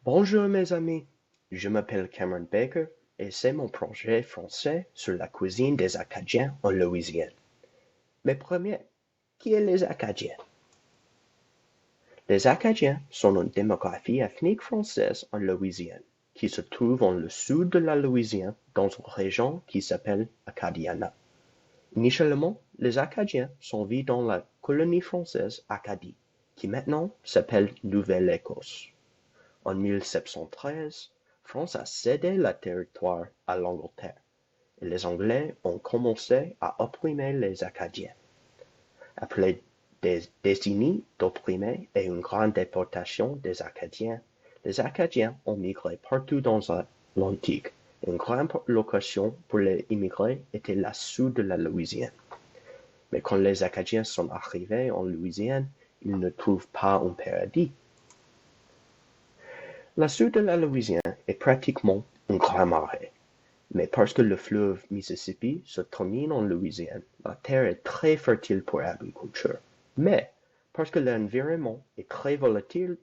Bonjour mes amis, je m'appelle Cameron Baker et c'est mon projet français sur la cuisine des Acadiens en Louisiane. Mais premier, qui est les Acadiens? Les Acadiens sont une démographie ethnique française en Louisiane, qui se trouve dans le sud de la Louisiane dans une région qui s'appelle Acadiana. Initialement, les Acadiens sont vus dans la colonie française Acadie, qui maintenant s'appelle Nouvelle-Écosse. En 1713, France a cédé le territoire à l'Angleterre et les Anglais ont commencé à opprimer les Acadiens. Après des décennies d'opprimés et une grande déportation des Acadiens, les Acadiens ont migré partout dans l'Atlantique. Une grande location pour les immigrés était la sud de la Louisiane. Mais quand les Acadiens sont arrivés en Louisiane, ils ne trouvent pas un paradis. La sud de la Louisiane est pratiquement un grand marais, mais parce que le fleuve Mississippi se termine en Louisiane, la terre est très fertile pour l'agriculture. Mais parce que l'environnement est très volatile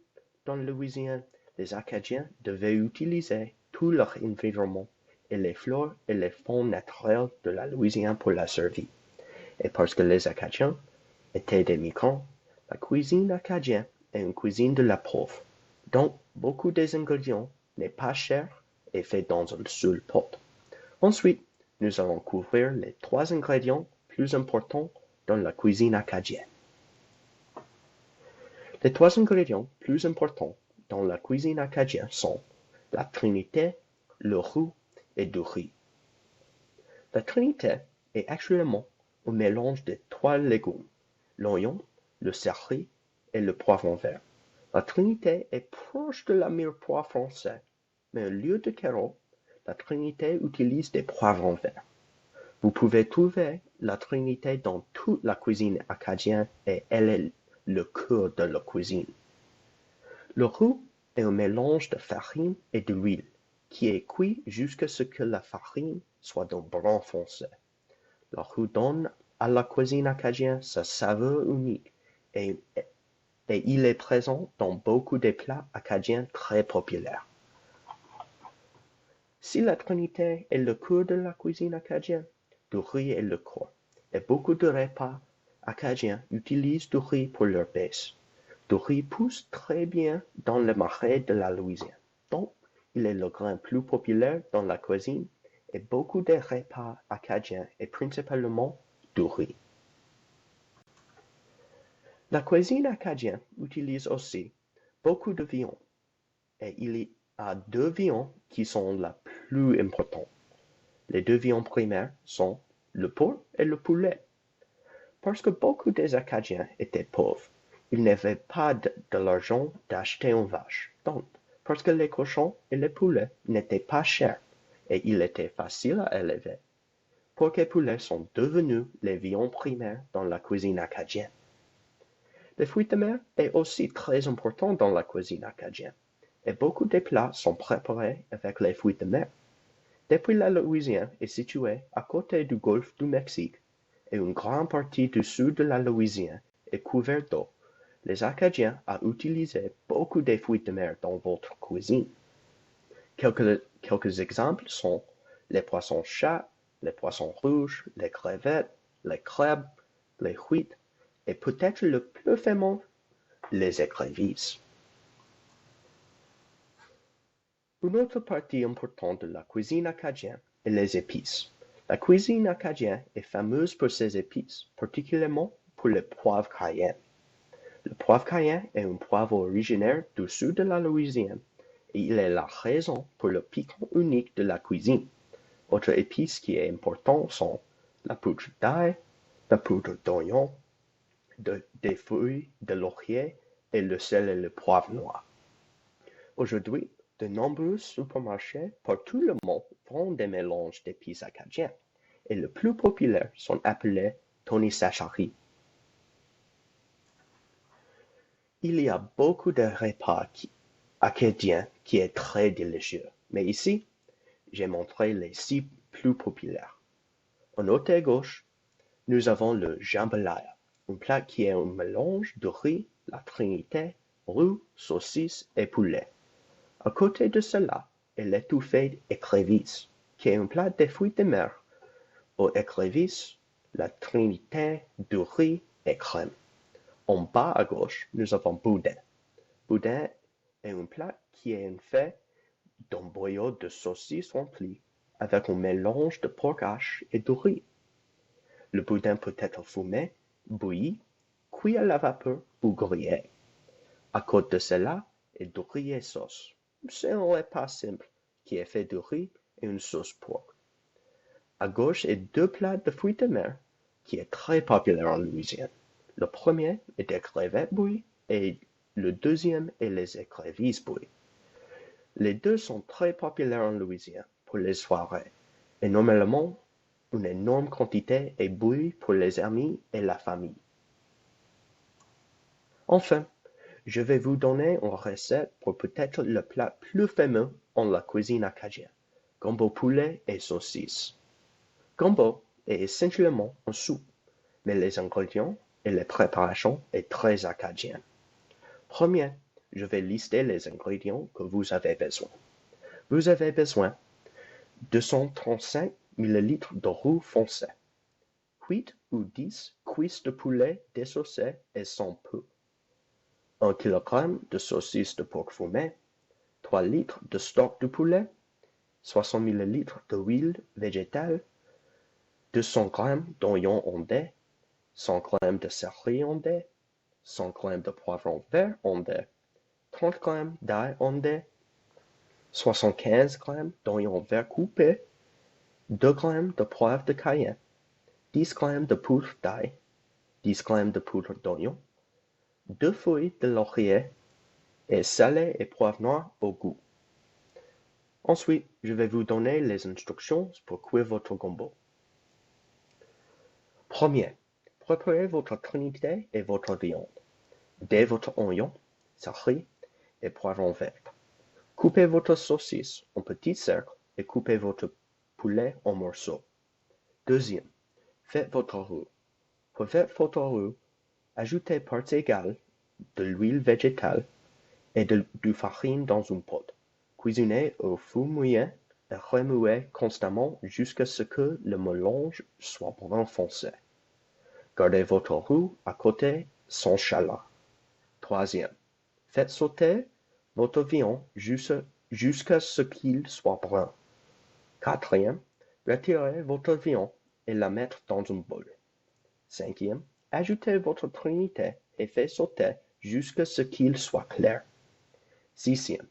dans la Louisiane, les Acadiens devaient utiliser tout leur environnement et les fleurs et les fonds naturels de la Louisiane pour la survie. Et parce que les Acadiens étaient des migrants, la cuisine acadienne est une cuisine de la pauvre. Donc, beaucoup des ingrédients n'est pas cher et fait dans un seul pot. Ensuite, nous allons couvrir les 3 ingrédients plus importants dans la cuisine acadienne. Les 3 ingrédients plus importants dans la cuisine acadienne sont la trinité, le roux et du riz. La trinité est actuellement un mélange de 3 légumes, l'oignon, le céleri et le poivron vert. La trinité est proche de la mirepoix français, mais au lieu de carottes, la trinité utilise des poivrons verts. Vous pouvez trouver la trinité dans toute la cuisine acadienne et elle est le cœur de la cuisine. Le roux est un mélange de farine et d'huile qui est cuit jusqu'à ce que la farine soit d'un brun foncé. Le roux donne à la cuisine acadienne sa saveur unique et il est présent dans beaucoup de plats acadiens très populaires. Si la trinité est le cœur de la cuisine acadienne, du riz est le corps, et beaucoup de repas acadiens utilisent du riz pour leur base. Du riz pousse très bien dans le marais de la Louisiane, donc il est le grain plus populaire dans la cuisine, et beaucoup de repas acadiens est principalement du riz. La cuisine acadienne utilise aussi beaucoup de viande, et il y a 2 viandes qui sont les plus importantes. Les 2 viandes primaires sont le porc et le poulet. Parce que beaucoup des Acadiens étaient pauvres, ils n'avaient pas de l'argent d'acheter une vache. Donc, parce que les cochons et les poulets n'étaient pas chers et il était facile à élever, porc et poulet sont devenus les viandes primaires dans la cuisine acadienne. Les fruits de mer est aussi très important dans la cuisine acadienne, et beaucoup de plats sont préparés avec les fruits de mer. Depuis la Louisiane est située à côté du golfe du Mexique, et une grande partie du sud de la Louisiane est couverte d'eau, les Acadiens ont utilisé beaucoup de fruits de mer dans votre cuisine. Quelques exemples sont les poissons-chats, les poissons rouges, les crevettes, les crabes, les huîtres, et peut-être le plus fameux, les écrevisses. Une autre partie importante de la cuisine acadienne est les épices. La cuisine acadienne est fameuse pour ses épices, particulièrement pour le poivre cayenne. Le poivre cayenne est un poivre originaire du sud de la Louisiane et il est la raison pour le piquant unique de la cuisine. Autres épices qui est important sont la poudre d'ail, la poudre d'oignon, des feuilles de laurier et le sel et le poivre noir. Aujourd'hui, de nombreux supermarchés partout le monde vendent des mélanges d'épices acadiens et les plus populaires sont appelés Tony Chachabris. Il y a beaucoup de repas acadiens qui est très délicieux, mais ici, j'ai montré les 6 plus populaires. En haut à gauche, nous avons le jambalaya, un plat qui est un mélange de riz, la trinité, roux, saucisse et poulet. À côté de cela est l'étouffée écrevisse, qui est un plat de fruits de mer. Aux écrevisses, la trinité de riz et crème. En bas à gauche, nous avons boudin. Boudin est un plat qui est fait d'un boyau de saucisse rempli avec un mélange de porc hache et de riz. Le boudin peut être fumé, bouilli, cuit à la vapeur ou grillé. À côté de cela est du riz et sauce. C'est un repas simple qui est fait de riz et une sauce porc. À gauche est deux plats de fruits de mer qui est très populaire en Louisiane. Le premier est des crevettes bouillies et le deuxième est les écrevisses bouillies. Les deux sont très populaires en Louisiane pour les soirées et normalement une énorme quantité est bouillie pour les amis et la famille. Enfin, je vais vous donner une recette pour peut-être le plat plus fameux en la cuisine acadienne, gumbo poulet et saucisse. Gumbo est essentiellement une soupe, mais les ingrédients et les préparations est très acadien. Premier, je vais lister les ingrédients que vous avez besoin. Vous avez besoin de 235 ml de roux foncé, 8 ou 10 cuisses de poulet dessaucées et sans peu, 1 kg de saucisse de porc fumé, 3 litres de stock de poulet, 60 ml d'huile végétale, 200 g d'oignons ondés, 100 g de céleri ondé, 100 g de poivron vert ondé, 30 g d'ail ondé, 75 g d'oignons verts coupés, 2 g de poivre de Cayenne, 10 g de poudre d'ail, 10 g de poudre d'oignon, 2 feuilles de laurier et salé et poivre noir au goût. Ensuite, je vais vous donner les instructions pour cuire votre gumbo. Premier, préparez votre trinité et votre viande. Dès votre oignon, céleri et poivron vert. Coupez votre saucisse en petits cercles et coupez votre poulet en morceaux. Deuxième, faites votre roux. Pour faire votre roux, ajoutez parts égales de l'huile végétale et du farine dans une poêle. Cuisinez au four moyen et remuez constamment jusqu'à ce que le mélange soit brun foncé. Gardez votre roux à côté sans chalat. Troisième, faites sauter votre viande jusqu'à ce qu'il soit brun. Quatrième, retirez votre viande et la mettez dans un bol. Cinquième, ajoutez votre trinité et faites sauter jusqu'à ce qu'il soit clair. Sixième,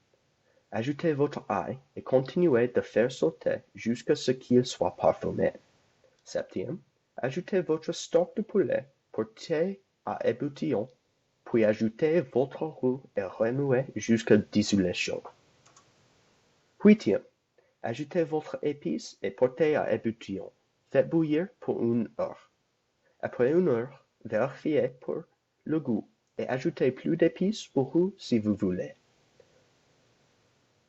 ajoutez votre ail et continuez de faire sauter jusqu'à ce qu'il soit parfumé. Septième, ajoutez votre stock de poulet porté à ébullition, puis ajoutez votre roux et remuez jusqu'à dissolution. Huitième, ajoutez votre épice et portez à ébullition. Faites bouillir pour 1 heure. Après 1 heure, vérifiez pour le goût et ajoutez plus d'épices ou roux si vous voulez.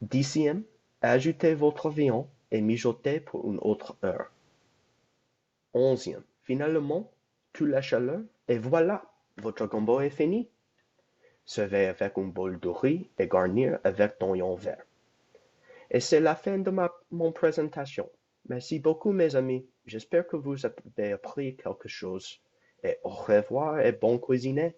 Dixième, ajoutez votre viande et mijotez pour une autre heure. Onzième, finalement, toute la chaleur et voilà, votre gumbo est fini. Servez avec un bol de riz et garnir avec d'oignons verts. Et c'est la fin de mon présentation. Merci beaucoup mes amis, j'espère que vous avez appris quelque chose. Et au revoir et bon cuisiner.